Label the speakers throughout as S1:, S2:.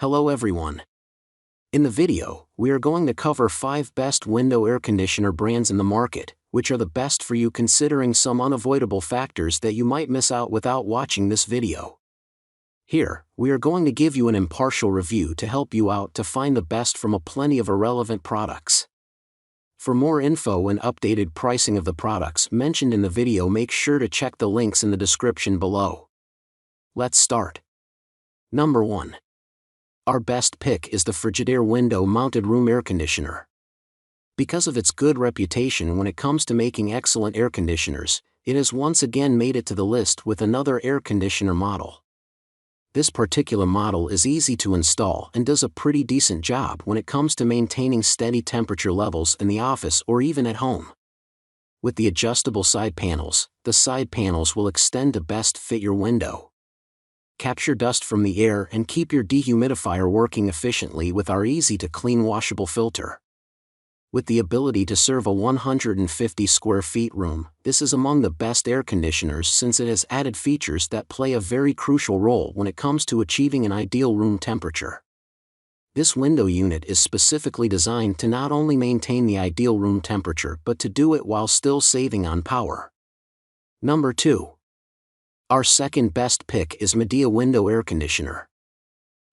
S1: Hello everyone. In the video, we are going to cover 5 best window air conditioner brands in the market, which are the best for you considering some unavoidable factors that you might miss out without watching this video. Here, we are going to give you an impartial review to help you out to find the best from a plenty of irrelevant products. For more info and updated pricing of the products mentioned in the video, make sure to check the links in the description below. Let's start. Number 1. Our best pick is the Frigidaire window-mounted room air conditioner. Because of its good reputation when it comes to making excellent air conditioners, it has once again made it to the list with another air conditioner model. This particular model is easy to install and does a pretty decent job when it comes to maintaining steady temperature levels in the office or even at home. With the adjustable side panels, the side panels will extend to best fit your window. Capture dust from the air and keep your dehumidifier working efficiently with our easy-to-clean washable filter. With the ability to serve a 150 square feet room, this is among the best air conditioners since it has added features that play a very crucial role when it comes to achieving an ideal room temperature. This window unit is specifically designed to not only maintain the ideal room temperature but to do it while still saving on power. Number 2. Our second best pick is MIDEA Window Air Conditioner.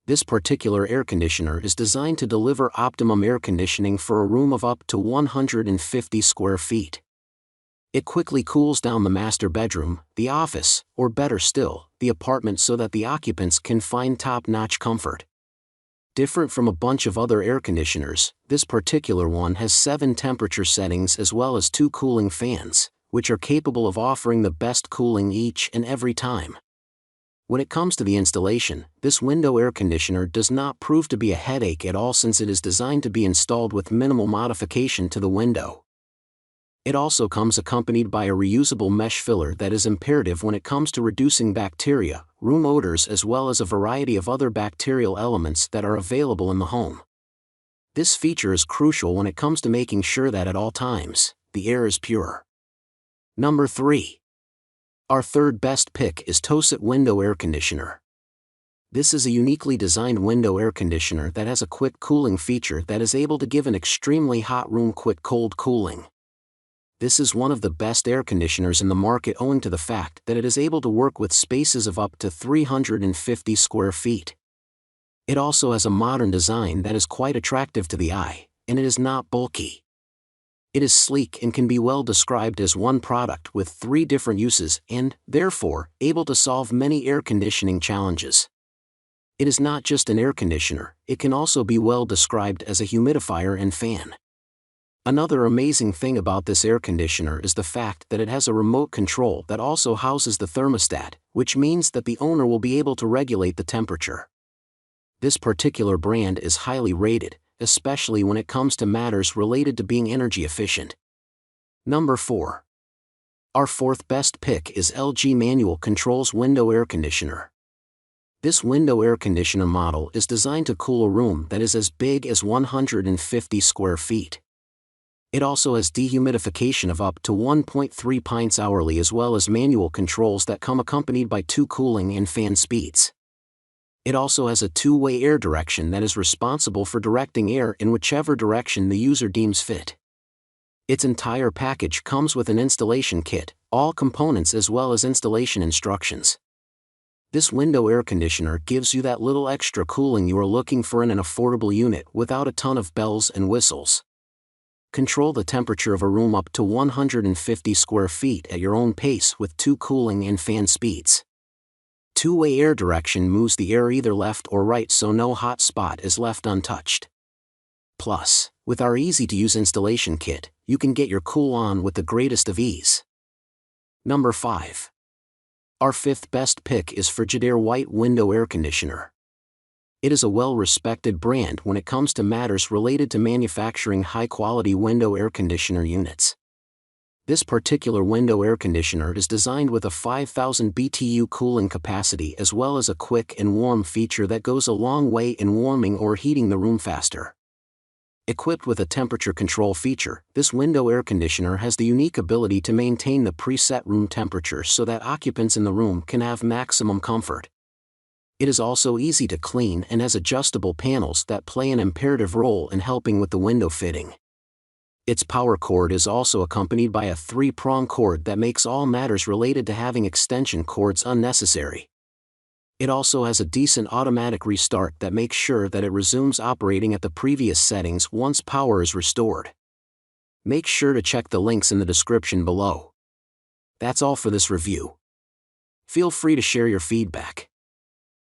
S1: This particular air conditioner is designed to deliver optimum air conditioning for a room of up to 150 square feet. It quickly cools down the master bedroom, the office, or better still, the apartment so that the occupants can find top-notch comfort. Different from a bunch of other air conditioners, this particular one has 7 temperature settings as well as 2 cooling fans, which are capable of offering the best cooling each and every time. When it comes to the installation, this window air conditioner does not prove to be a headache at all since it is designed to be installed with minimal modification to the window. It also comes accompanied by a reusable mesh filler that is imperative when it comes to reducing bacteria, room odors as well as a variety of other bacterial elements that are available in the home. This feature is crucial when it comes to making sure that at all times, the air is pure. Number 3. Our third best pick is TOSOT Window Air Conditioner. This is a uniquely designed window air conditioner that has a quick cooling feature that is able to give an extremely hot room quick cold cooling. This is one of the best air conditioners in the market owing to the fact that it is able to work with spaces of up to 350 square feet. It also has a modern design that is quite attractive to the eye, and it is not bulky. It is sleek and can be well described as one product with 3 different uses and, therefore, able to solve many air conditioning challenges. It is not just an air conditioner, it can also be well described as a humidifier and fan. Another amazing thing about this air conditioner is the fact that it has a remote control that also houses the thermostat, which means that the owner will be able to regulate the temperature. This particular brand is highly rated, especially when it comes to matters related to being energy efficient. Number 4. Our fourth best pick is LG Manual Controls Window Air Conditioner. This window air conditioner model is designed to cool a room that is as big as 150 square feet. It also has dehumidification of up to 1.3 pints hourly as well as manual controls that come accompanied by 2 cooling and fan speeds. It also has a 2-way air direction that is responsible for directing air in whichever direction the user deems fit. Its entire package comes with an installation kit, all components as well as installation instructions. This window air conditioner gives you that little extra cooling you are looking for in an affordable unit without a ton of bells and whistles. Control the temperature of a room up to 150 square feet at your own pace with 2 cooling and fan speeds. 2-way air direction moves the air either left or right so no hot spot is left untouched. Plus, with our easy-to-use installation kit, you can get your cool on with the greatest of ease. Number 5. Our fifth best pick is Frigidaire White Window Air Conditioner. It is a well-respected brand when it comes to matters related to manufacturing high-quality window air conditioner units. This particular window air conditioner is designed with a 5,000 BTU cooling capacity as well as a quick and warm feature that goes a long way in warming or heating the room faster. Equipped with a temperature control feature, this window air conditioner has the unique ability to maintain the preset room temperature so that occupants in the room can have maximum comfort. It is also easy to clean and has adjustable panels that play an imperative role in helping with the window fitting. Its power cord is also accompanied by a 3-prong cord that makes all matters related to having extension cords unnecessary. It also has a decent automatic restart that makes sure that it resumes operating at the previous settings once power is restored. Make sure to check the links in the description below. That's all for this review. Feel free to share your feedback.